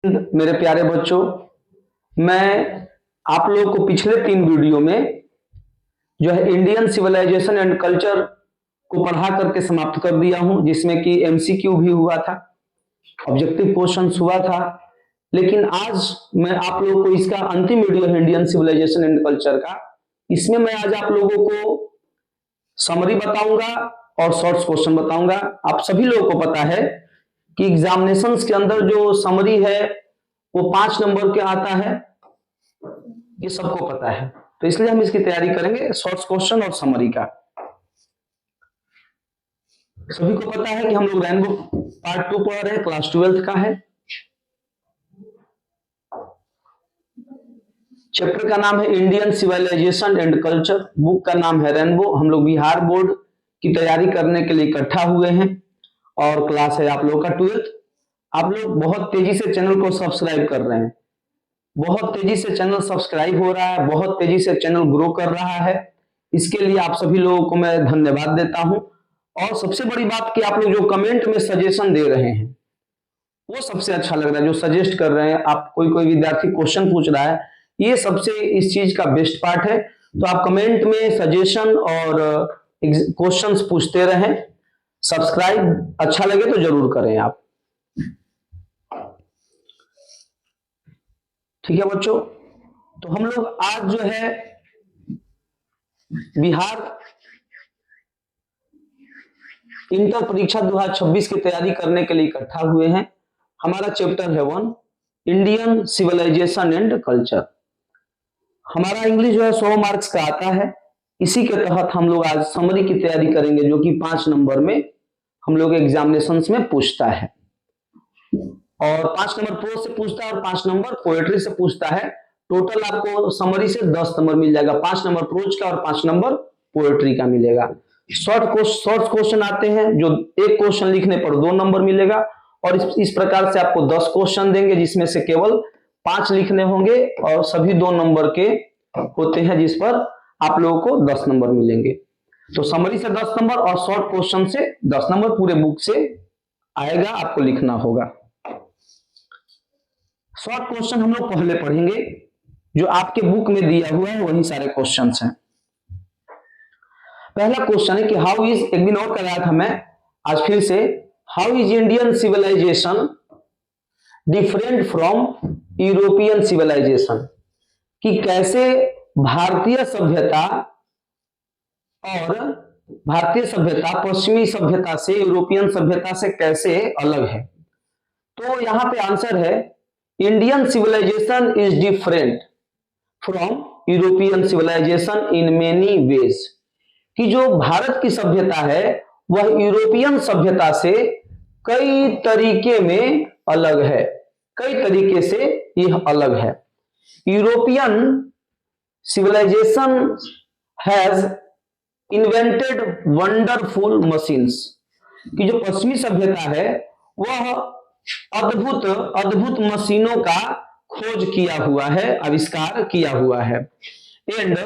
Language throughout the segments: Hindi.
मेरे प्यारे बच्चों, मैं आप लोगों को पिछले 3 वीडियो में जो है इंडियन सिविलाइजेशन एंड कल्चर को पढ़ा करके समाप्त कर दिया हूं, जिसमें कि एमसीक्यू भी हुआ था, ऑब्जेक्टिव क्वेश्चंस हुआ था। लेकिन आज मैं आप लोगों को इसका अंतिम वीडियो है इंडियन सिविलाइजेशन एंड कल्चर का। इसमें मैं आज आप लोगों को समरी बताऊंगा और शॉर्ट्स क्वेश्चन बताऊंगा। आप सभी लोगों को पता है कि एग्जामिनेशंस के अंदर जो समरी है वो 5 नंबर के आता है, ये सबको पता है। तो इसलिए हम इसकी तैयारी करेंगे शॉर्ट्स क्वेश्चन और समरी का। सभी को पता है कि हम लोग रेनबो पार्ट 2 पढ़ रहे हैं, क्लास 12th का है। चैप्टर का नाम है Indian civilisation and culture, book का नाम है रेनबो। हम लोग बिहार बोर्ड की तैयारी करने के लिए इकट्ठा हुए हैं और क्लास है आप लोगों का 12th। आप लोग बहुत तेजी से चैनल को सब्सक्राइब कर रहे हैं, बहुत तेजी से चैनल सब्सक्राइब हो रहा है, बहुत तेजी से चैनल ग्रो कर रहा है। इसके लिए आप सभी लोगों को मैं धन्यवाद देता हूं। और सबसे बड़ी बात कि आप लोग जो कमेंट में सजेशन दे रहे हैं वो सबसे अच्छा लग रहा है। जो सजेस्ट कर रहे हैं, आप कोई विद्यार्थी क्वेश्चन पूछ रहा है, ये सबसे इस चीज का बेस्ट पार्ट है। तो आप कमेंट में सजेशन और क्वेश्चंस पूछते रहें। सब्सक्राइब अच्छा लगे तो जरूर करें आप, ठीक है बच्चों। तो हम लोग आज जो है बिहार इंटर परीक्षा 2026 की तैयारी करने के लिए इकट्ठा हुए हैं। हमारा चैप्टर है 1 इंडियन सिविलाइजेशन एंड कल्चर। हमारा इंग्लिश जो है 100 मार्क्स का आता है। इसी के तहत हम लोग आज समरी की तैयारी करेंगे, जो कि 5 नंबर में हम लोग एग्जामिनेशंस में पूछता है। और 5 नंबर प्रोज से पूछता है और 5 नंबर पोएट्री से पूछता है। टोटल आपको समरी से 10 नंबर मिल जाएगा, 5 नंबर प्रोज का और 5 नंबर पोएट्री का मिलेगा। शॉर्ट क्वेश्चन आते हैं, जो एक क्वेश्चन लिखने पर 2 नंबर मिलेगा। और इस प्रकार से आपको 10 क्वेश्चन देंगे, जिसमें से केवल 5 लिखने होंगे और सभी 2 नंबर के होते हैं, जिस पर आप लोगों को 10 नंबर मिलेंगे। तो समरी से 10 नंबर और शॉर्ट क्वेश्चन से 10 नंबर पूरे बुक से आएगा, आपको लिखना होगा। शॉर्ट क्वेश्चन हम लोग पहले पढ़ेंगे, जो आपके बुक में दिया हुआ है वही सारे क्वेश्चंस हैं। पहला क्वेश्चन है कि हाउ इज, एक दिन और कराया था मैं, आज फिर से, how is Indian civilisation different from European civilisation, कि कैसे भारतीय सभ्यता पश्चिमी सभ्यता से, यूरोपियन सभ्यता से कैसे अलग है। तो यहां पे आंसर है Indian civilisation is different from European civilisation in many ways, कि जो भारत की सभ्यता है वह यूरोपियन सभ्यता से कई तरीके में अलग है, कई तरीके से यह अलग है। European civilisation has invented wonderful machines, कि जो पश्चिमी सभ्यता है वह अद्भुत अद्भुत मशीनों का खोज किया हुआ है, आविष्कार किया हुआ है। एंड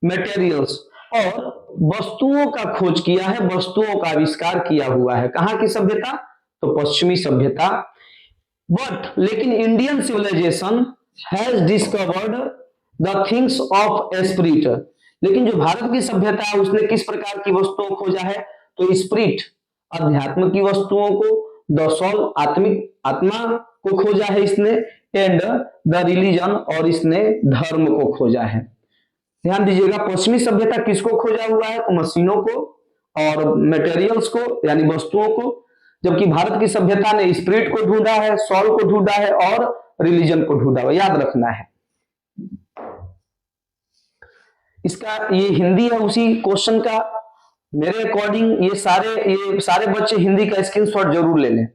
मटेरियल्स, और वस्तुओं का खोज किया है, वस्तुओं का आविष्कार किया हुआ है। कहां की सभ्यता? तो पश्चिमी सभ्यता। बट लेकिन Indian civilisation has discovered the things of spirit, लेकिन जो भारत की सभ्यता है उसने किस प्रकार की वस्तुओं को खोजा है? तो स्पिरिट, अध्यात्म की वस्तुओं को, द सोल, आत्मा को खोजा है इसने, एंड द रिलीजन, और इसने धर्म को खोजा है। ध्यान दीजिएगा, पश्चिमी सभ्यता किसको खोजा हुआ है? तो मशीनों को और मटेरियल्स को, यानी वस्तुओं को, जबकि भारत की सभ्यता ने स्पिरिट को ढूंढा है, सोल को ढूंढा है और रिलीजन को ढूंढा हुआ। याद रखना है इसका, ये हिंदी है उसी क्वेश्चन का। मेरे अकॉर्डिंग ये सारे बच्चे हिंदी का स्क्रीनशॉट जरूर ले लें,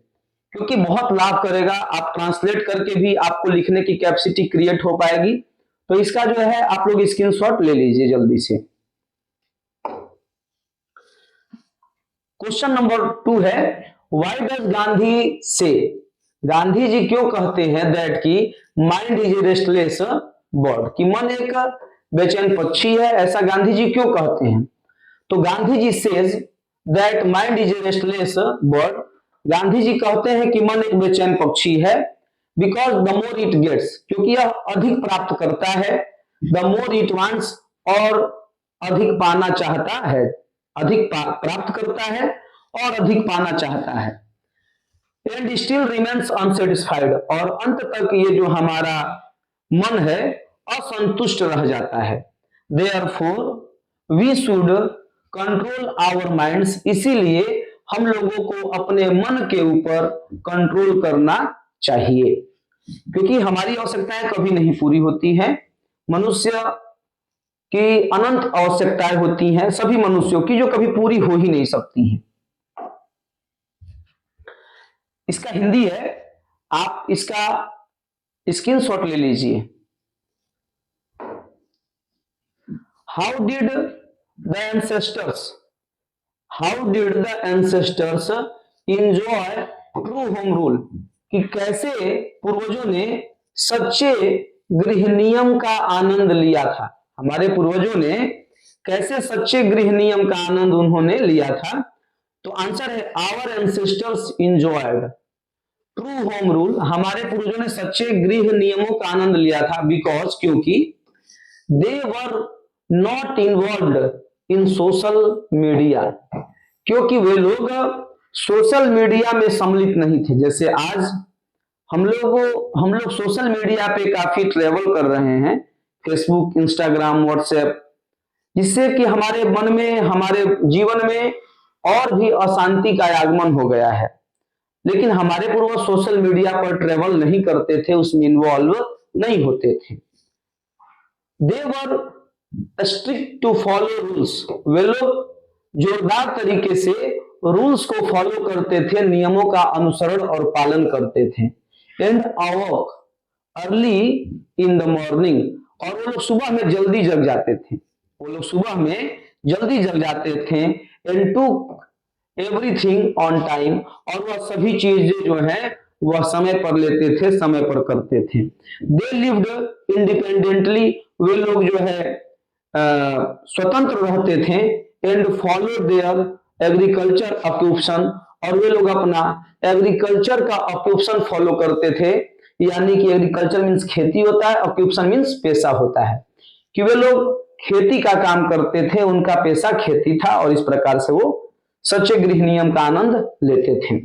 क्योंकि बहुत लाभ करेगा। आप ट्रांसलेट करके भी आपको लिखने की कैपेसिटी क्रिएट हो पाएगी। तो इसका जो है आप लोग स्क्रीनशॉट ले लीजिए जल्दी से। क्वेश्चन नंबर 2 है, व्हाई डज गांधी से, गांधी जी क्यों कहते हैं दैट की माइंड इज रेस्टलेस बर्ड, कि मन एक बेचैन पक्षी है, ऐसा गांधी जी क्यों कहते हैं? तो Gandhi ji says that mind is restless bird, Gandhi ji कहते हैं कि मन एक बेचैन पक्षी है, because the more it gets, क्योंकि यह अधिक प्राप्त करता है, द मोर इट वांट्स, और अधिक पाना चाहता है, अधिक प्राप्त करता है और अधिक पाना चाहता है, एंड स्टिल रिमेन्स अनसेटिस्फाइड, और अंत तक ये जो हमारा मन है असंतुष्ट रह जाता है। Therefore we should control our minds, इसीलिए हम लोगों को अपने मन के ऊपर कंट्रोल करना चाहिए, क्योंकि हमारी आवश्यकताएं कभी नहीं पूरी होती हैं। मनुष्य की अनंत आवश्यकताएं होती हैं सभी मनुष्यों की, जो कभी पूरी हो ही नहीं सकती हैं। इसका हिंदी है, आप इसका स्क्रीनशॉट ले लीजिए। How did the ancestors enjoy true home rule, कि कैसे पूर्वजों ने सच्चे गृह नियम का आनंद लिया था। हमारे पूर्वजों ने कैसे सच्चे गृह नियम का आनंद उन्होंने लिया था। तो आंसर है our ancestors enjoyed true home rule, हमारे पूर्वजों ने सच्चे गृह नियमों का आनंद लिया था, बिकॉज क्योंकि they were not involved in social media, क्योंकि वे लोग सोशल मीडिया में सम्मिलित नहीं थे। जैसे आज हम लोग सोशल मीडिया पे काफी ट्रेवल कर रहे हैं, फेसबुक, इंस्टाग्राम, व्हाट्सएप, जिससे कि हमारे मन में, हमारे जीवन में और भी अशांति का आगमन हो गया है। लेकिन हमारे पूर्वज सोशल मीडिया पर ट्रेवल नहीं करते थे, उसमें इन्वॉल्व नहीं होते थे। दे वर स्ट्रिक्ट टू फॉलो रूल्स, वे लोग जोरदार तरीके से रूल्स को फॉलो करते थे, नियमों का अनुसरण और पालन करते थे। And awoke early in the morning, और वो लोग सुबह में जल्दी जग जाते थे, वो लोग सुबह में जल्दी जग जाते थे। And to everything on time, और वह सभी चीजें जो है वह समय पर लेते थे, समय पर करते थे। दे लिव्ड इंडिपेंडेंटली, वे लोग जो है स्वतंत्र रहते थे। And follow their agriculture occupation, और वे लोग अपना एग्रीकल्चर का ऑक्यूपेशन फॉलो करते थे, यानी कि एग्रीकल्चर मीन्स खेती होता है, ऑक्यूपेशन मीन्स पेशा होता है, कि वे लोग खेती का काम करते थे, उनका पेशा खेती था, और इस प्रकार से वो सच्चे गृह नियम का आनंद लेते थे।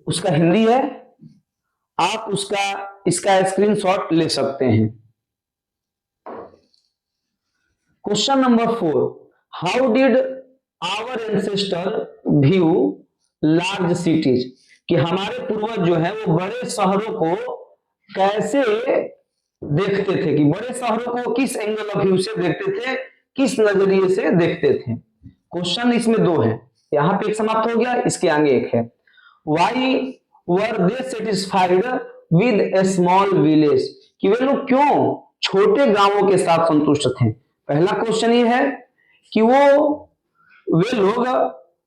उसका हिंदी है, आप इसका स्क्रीनशॉट ले सकते हैं। Question number 4, how did our ancestor view large cities, कि हमारे पूर्वज जो है वो बड़े शहरों को कैसे देखते थे, कि बड़े शहरों को किस एंगल ऑफ व्यू से देखते थे, किस नजरिए से देखते थे। क्वेश्चन इसमें 2 है, यहां पे एक समाप्त हो गया, इसके आगे एक है। Why were they satisfied with a small village, कि वे लोग क्यों छोटे गांवों के साथ संतुष्ट थे। पहला क्वेश्चन ये है कि वे लोग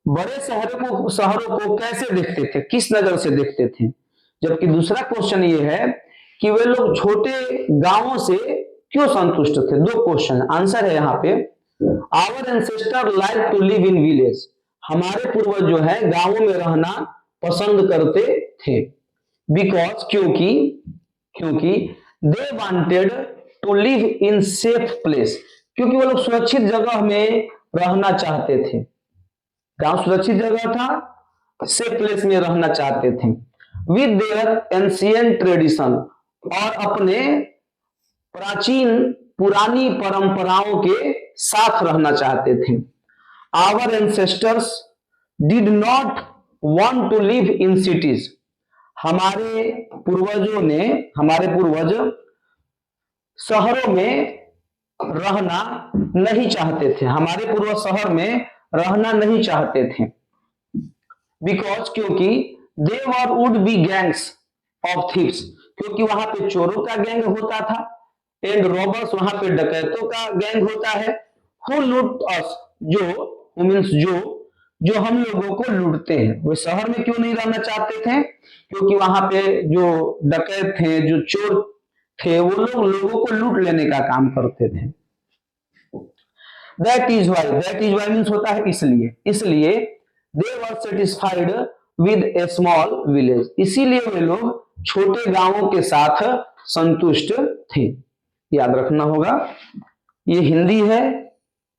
बड़े शहरों को कैसे देखते थे, किस नजर से देखते थे। जबकि दूसरा क्वेश्चन ये है कि वे लोग छोटे गांवों से क्यों संतुष्ट थे। 2 क्वेश्चन, आंसर है यहाँ पे our ancestor like to live in village, हमारे पूर्वज जो है गांवों में रहना पसंद करते थे। बिकॉज क्योंकि they wanted to live in safe place, क्योंकि वो लोग सुरक्षित जगह में रहना चाहते थे। गांव सुरक्षित जगह था, सेफ प्लेस में रहना चाहते थे। विद देयर एंशिएंट ट्रेडिशन, और अपने प्राचीन पुरानी परंपराओं के साथ रहना चाहते थे। Our ancestors did not want to live in cities, हमारे पूर्वज शहरों में रहना नहीं चाहते थे, हमारे पूर्वज शहर में रहना नहीं चाहते थे। बिकॉज क्योंकि there would be gangs of thieves, क्योंकि वहां पे चोरों का गैंग होता था। एंड रॉबर्स, वहां पे डकैतों का गैंग होता है। हु लूट अस, जो हम लोगों को लूटते हैं। वे शहर में क्यों नहीं रहना चाहते थे, क्योंकि वहां पे जो डकैत थे, जो चोर थे, वो लोग लोगों को लूट लेने का काम करते थे। दैट इज वाई मीन्स होता है इसलिए। They were satisfied with a small village, इसीलिए वे लोग छोटे गांवों के साथ संतुष्ट थे। याद रखना होगा। ये हिंदी है,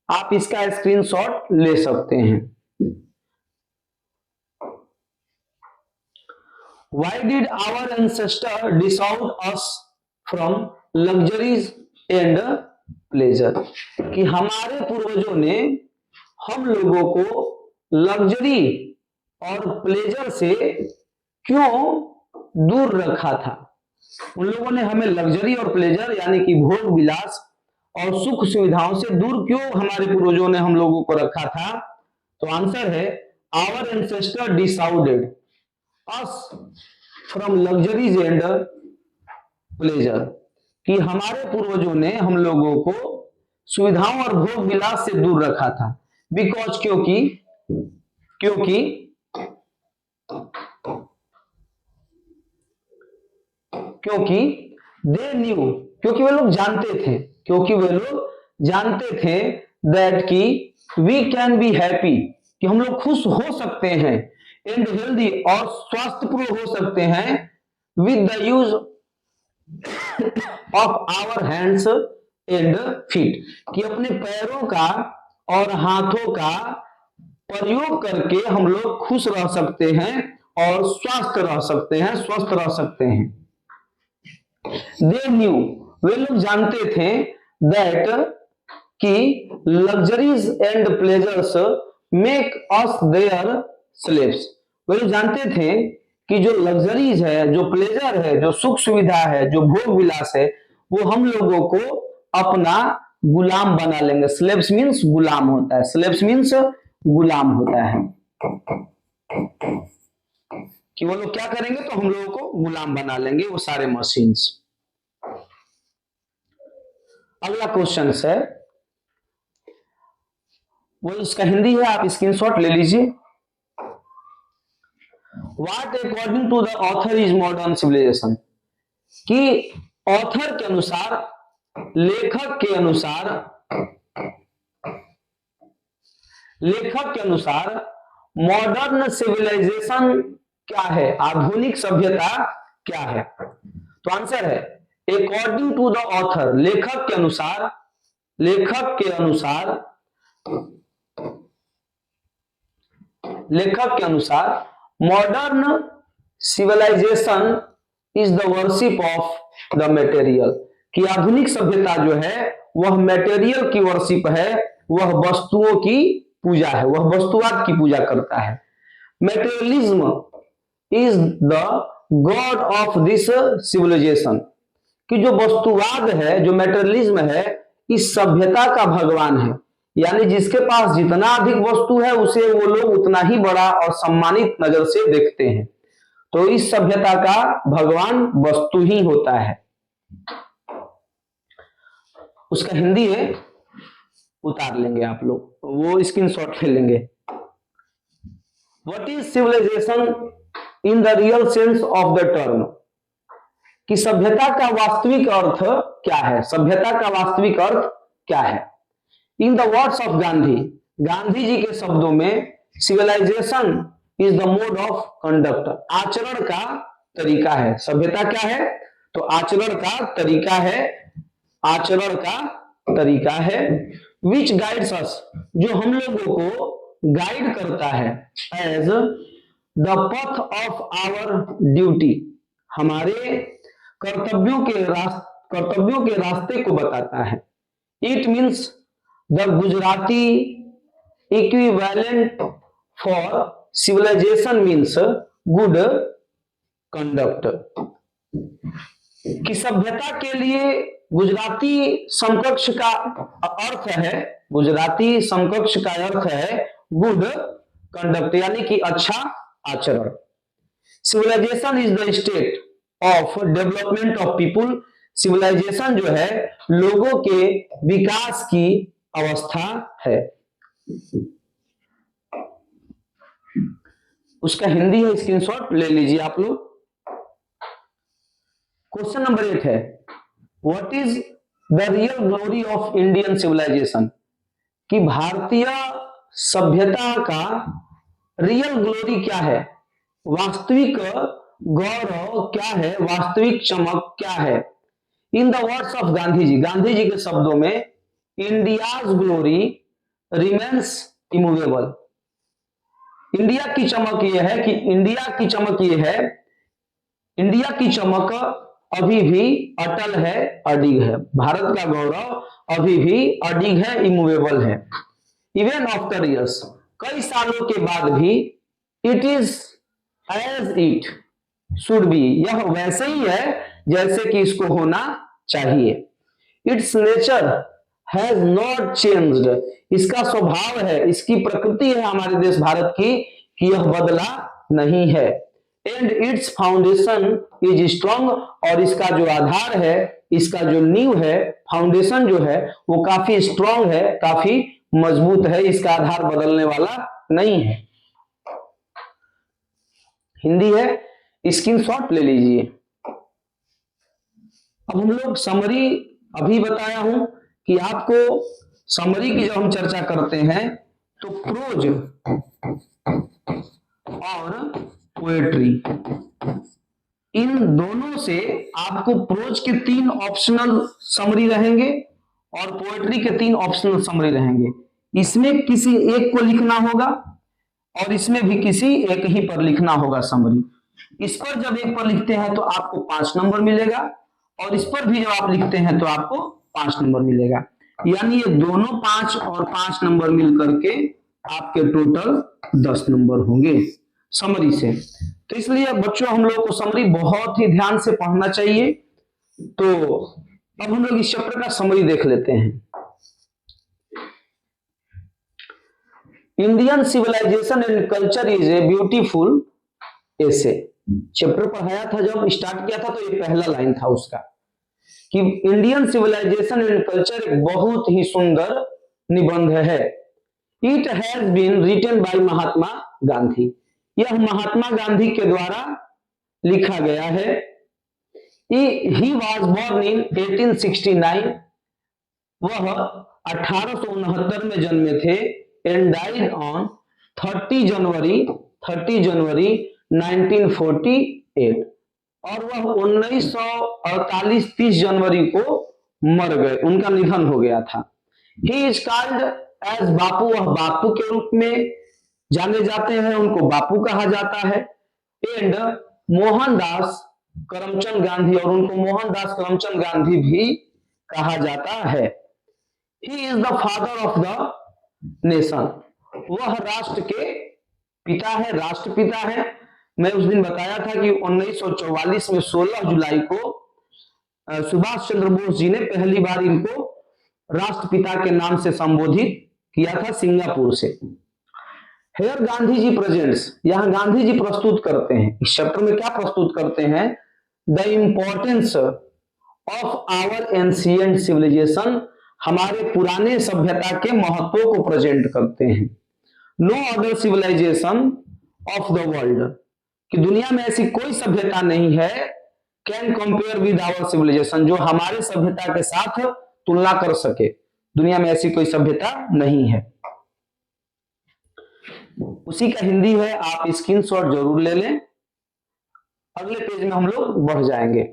आप इसका स्क्रीनशॉट ले सकते हैं। Why did our ancestor dissuade us from luxuries and pleasure? कि हमारे पूर्वजों ने हम लोगों को लग्जरी और प्लेजर से क्यों दूर रखा था? उन लोगों ने हमें लग्जरी और प्लेजर यानी कि भोग विलास और सुख सुविधाओं से दूर क्यों हमारे पूर्वजों ने हम लोगों को रखा था? तो आंसर है our ancestor decided us from luxuries and pleasure, कि हमारे पूर्वजों ने हम लोगों को सुविधाओं और भोग विलास से दूर रखा था। बिकॉज क्योंकि दे न्यू, क्योंकि वे लोग जानते थे दैट कि वी कैन बी हैप्पी, कि हम लोग खुश हो सकते हैं, एंड हेल्दी और स्वास्थ्यपूर्ण हो सकते हैं, with the use of our hands and feet, कि अपने पैरों का और हाथों का प्रयोग करके हम लोग खुश रह सकते हैं और स्वस्थ रह सकते हैं। दे न्यू, वे लोग जानते थे दैट कि luxuries and pleasures make us their slaves, वे लोग जानते थे कि जो लग्जरीज है, जो प्लेजर है, जो सुख सुविधा है, जो भोग विलास है, वो हम लोगों को अपना गुलाम बना लेंगे। स्लेव्स मीन्स गुलाम होता है, स्लेव्स मीन्स गुलाम होता है, कि वो लोग क्या करेंगे तो हम लोगों को गुलाम बना लेंगे वो सारे मशीन्स। अगला क्वेश्चन है, वो इसका हिंदी है, आप स्क्रीनशॉट ले लीजिए। What according to the author is modern civilization, कि ऑथर के अनुसार, लेखक के अनुसार मॉडर्न सिविलाइजेशन क्या है, आधुनिक सभ्यता क्या है? तो आंसर है अकॉर्डिंग टू द ऑथर, लेखक के अनुसार modern civilization is the worship of the material, कि आधुनिक सभ्यता जो है वह मटेरियल की वर्शिप है, वह वस्तुओं की पूजा है, वह वस्तुवाद की पूजा करता है। Materialism is the god of this civilization, कि जो वस्तुवाद है, जो मटेरियलिज्म है, इस सभ्यता का भगवान है, यानी जिसके पास जितना अधिक वस्तु है उसे वो लोग उतना ही बड़ा और सम्मानित नजर से देखते हैं। तो इस सभ्यता का भगवान वस्तु ही होता है। उसका हिंदी है, उतार लेंगे आप लोग, वो स्क्रीनशॉट ले लेंगे। What is civilization in the real sense of the term, कि सभ्यता का वास्तविक अर्थ क्या है? सभ्यता का वास्तविक अर्थ क्या है? In the words of Gandhi ji के शब्दों में, civilisation is the mode of conduct, आचरण का तरीका है। सभ्यता क्या है? तो आचरण का तरीका है, विच गाइड्स अस, जो हम लोगों को गाइड करता है, as the path of our duty, हमारे कर्तव्यों के रास्ते को बताता है। It means the Gujarati equivalent for civilization means good conduct, कि सभ्यता के लिए गुजराती समकक्ष का अर्थ है गुड कंडक्ट, यानी कि अच्छा आचरण। Civilization is the state of development of people, civilization जो है लोगों के विकास की अवस्था है। उसका हिंदी है, स्क्रीनशॉट ले लीजिए आप लोग। क्वेश्चन नंबर 8 है, what is the real glory of Indian civilization, कि भारतीय सभ्यता का रियल ग्लोरी क्या है, वास्तविक गौरव क्या है, वास्तविक चमक क्या है। In the words of Gandhi ji, Gandhi ji के शब्दों में, India's glory remains immovable. India की चमक यह है कि इंडिया की चमक अभी भी अटल है, अडिग है। भारत का गौरव अभी भी अडिग है, इमूवेबल है। इवन आफ्टर ईयर्स, कई सालों के बाद भी, it is as it should be, यह वैसे ही है जैसे कि इसको होना चाहिए। Its nature has not changed, इसका स्वभाव है, इसकी प्रकृति है हमारे देश भारत की कि यह बदला नहीं है। And it's foundation is strong, और इसका जो आधार है, इसका जो नींव है, फाउंडेशन जो है वो काफी स्ट्रॉन्ग है, काफी मजबूत है, इसका आधार बदलने वाला नहीं है। हिंदी है, स्क्रीनशॉट ले लीजिए। अब हम लोग समरी, अभी बताया हूं कि आपको समरी की जब हम चर्चा करते हैं तो प्रोज और पोएट्री, इन दोनों से आपको प्रोज के 3 ऑप्शनल समरी रहेंगे और पोएट्री के 3 ऑप्शनल समरी रहेंगे। इसमें किसी एक को लिखना होगा और इसमें भी किसी एक ही पर लिखना होगा समरी। इस पर जब एक पर लिखते हैं तो आपको 5 नंबर मिलेगा, और इस पर भी जब आप लिखते हैं तो आपको 5 नंबर मिलेगा। यानी ये दोनों 5 और 5 नंबर मिल करके आपके टोटल 10 नंबर होंगे समरी से। तो इसलिए बच्चों हम लोग को समरी बहुत ही ध्यान से पढ़ना चाहिए। तो अब हम लोग इस चैप्टर का समरी देख लेते हैं। Indian civilisation and culture is a beautiful essay. Chapter पढ़ाया था, जब स्टार्ट किया था तो ये पहला लाइन था उसका कि इंडियन सिविलाइजेशन एंड कल्चर एक बहुत ही सुंदर निबंध है। It has been written by Mahatma Gandhi, यह महात्मा गांधी के द्वारा लिखा गया है। ही वॉज बॉर्न इन 1869, वह 1869 में जन्मे थे। एंड डाइड ऑन 30 जनवरी 1948, और वह 1948 30 जनवरी को मर गए, उनका निधन हो गया था। ही इज कॉल्ड एज बापू, वह बापू के रूप में जाने जाते हैं, उनको बापू कहा जाता है। एंड मोहनदास करमचंद गांधी, और उनको मोहनदास करमचंद गांधी भी कहा जाता है। He is the father of the nation, वह राष्ट्र के पिता है, राष्ट्रपिता है। मैं उस दिन बताया था कि 1944 में 16 जुलाई को सुभाष चंद्र बोस जी ने पहली बार इनको राष्ट्रपिता के नाम से संबोधित किया था सिंगापुर से। हेयर गांधी जी प्रेजेंट्स, यहां गांधी जी प्रस्तुत करते हैं, इस चैप्टर में क्या प्रस्तुत करते हैं, the importance of our ancient civilization, हमारे पुराने सभ्यता के महत्व को प्रेजेंट करते हैं। No other civilization of the world, कि दुनिया में ऐसी कोई सभ्यता नहीं है, can compare with our civilization, जो हमारे सभ्यता के साथ तुलना कर सके। दुनिया में ऐसी कोई सभ्यता नहीं है। उसी का हिंदी है, आप स्क्रीनशॉट जरूर ले लें। अगले पेज में हम लोग बढ़ जाएंगे।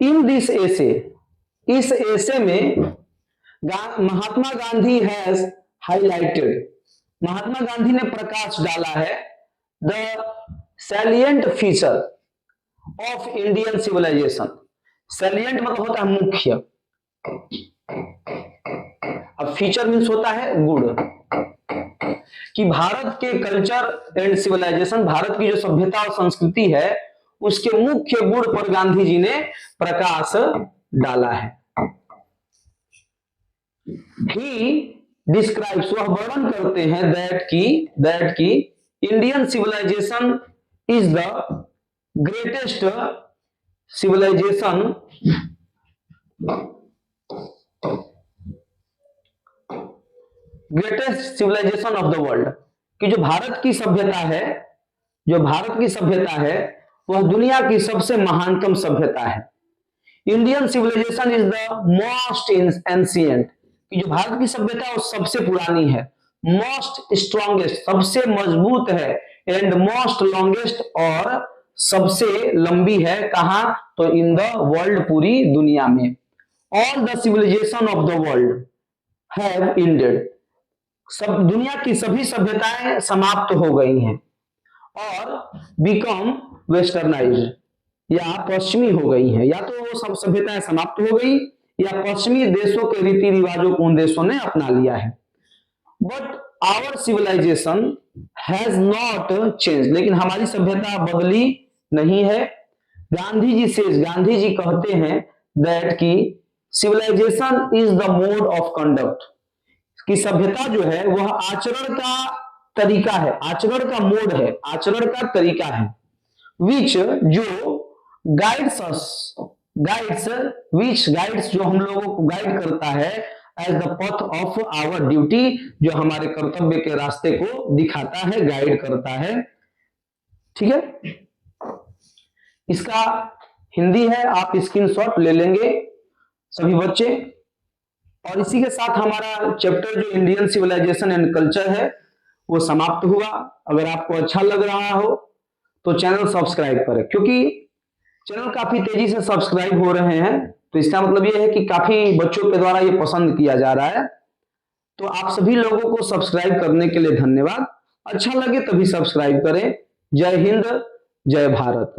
इन दिस एसे, इस एसे में महात्मा गांधी हैज हाईलाइटेड, महात्मा गांधी ने प्रकाश डाला है, the salient feature of Indian civilization. Salient मतलब होता है मुख्य, अब फीचर मीन्स होता है गुण, कि भारत के कल्चर एंड सिविलाइजेशन, भारत की जो सभ्यता और संस्कृति है उसके मुख्य गुण पर गांधी जी ने प्रकाश डाला है। ही डिस्क्राइब्स, वह वर्णन करते हैं, दैट की Indian civilisation is the greatest civilization of the world, कि जो भारत की सभ्यता है वह दुनिया की सबसे महानतम सभ्यता है। Indian civilisation is the most ancient, कि जो भारत की सभ्यता है वो सबसे पुरानी है, मोस्ट स्ट्रॉन्गेस्ट सबसे मजबूत है, एंड मोस्ट लॉन्गेस्ट और सबसे लंबी है, कहां? तो इन द वर्ल्ड, पूरी दुनिया में। All the civilization of the world have ended, सब दुनिया की सभी सभ्यताएं समाप्त हो गई हैं और बिकम वेस्टर्नाइज्ड, या पश्चिमी हो गई हैं, या तो वो सब सभ्यताएं समाप्त हो गई या पश्चिमी देशों के रीति रिवाजों को उन देशों ने अपना लिया है। But our civilization has not change, लेकिन हमारी सभ्यता बदली नहीं है। गांधी जी से, गांधी जी कहते हैं दैट की civilization is the mode of conduct, कि सभ्यता जो है वह आचरण का तरीका है, आचरण का मोड है, आचरण का तरीका है। विच, जो guides us, guides, which guides, जो हम लोगों को गाइड करता है as the path of our duty, जो हमारे कर्तव्य के रास्ते को दिखाता है, गाइड करता है। ठीक है, इसका हिंदी है, आप स्क्रीनशॉट ले लेंगे सभी बच्चे। और इसी के साथ हमारा चैप्टर जो इंडियन सिविलाइजेशन एंड कल्चर है वो समाप्त हुआ। अगर आपको अच्छा लग रहा हो तो चैनल सब्सक्राइब करें, क्योंकि चैनल काफी तेजी से सब्सक्राइब हो रहे हैं, तो इसका मतलब ये है कि काफी बच्चों के द्वारा ये पसंद किया जा रहा है। तो आप सभी लोगों को सब्सक्राइब करने के लिए धन्यवाद। अच्छा लगे तभी सब्सक्राइब करें। जय हिंद, जय भारत।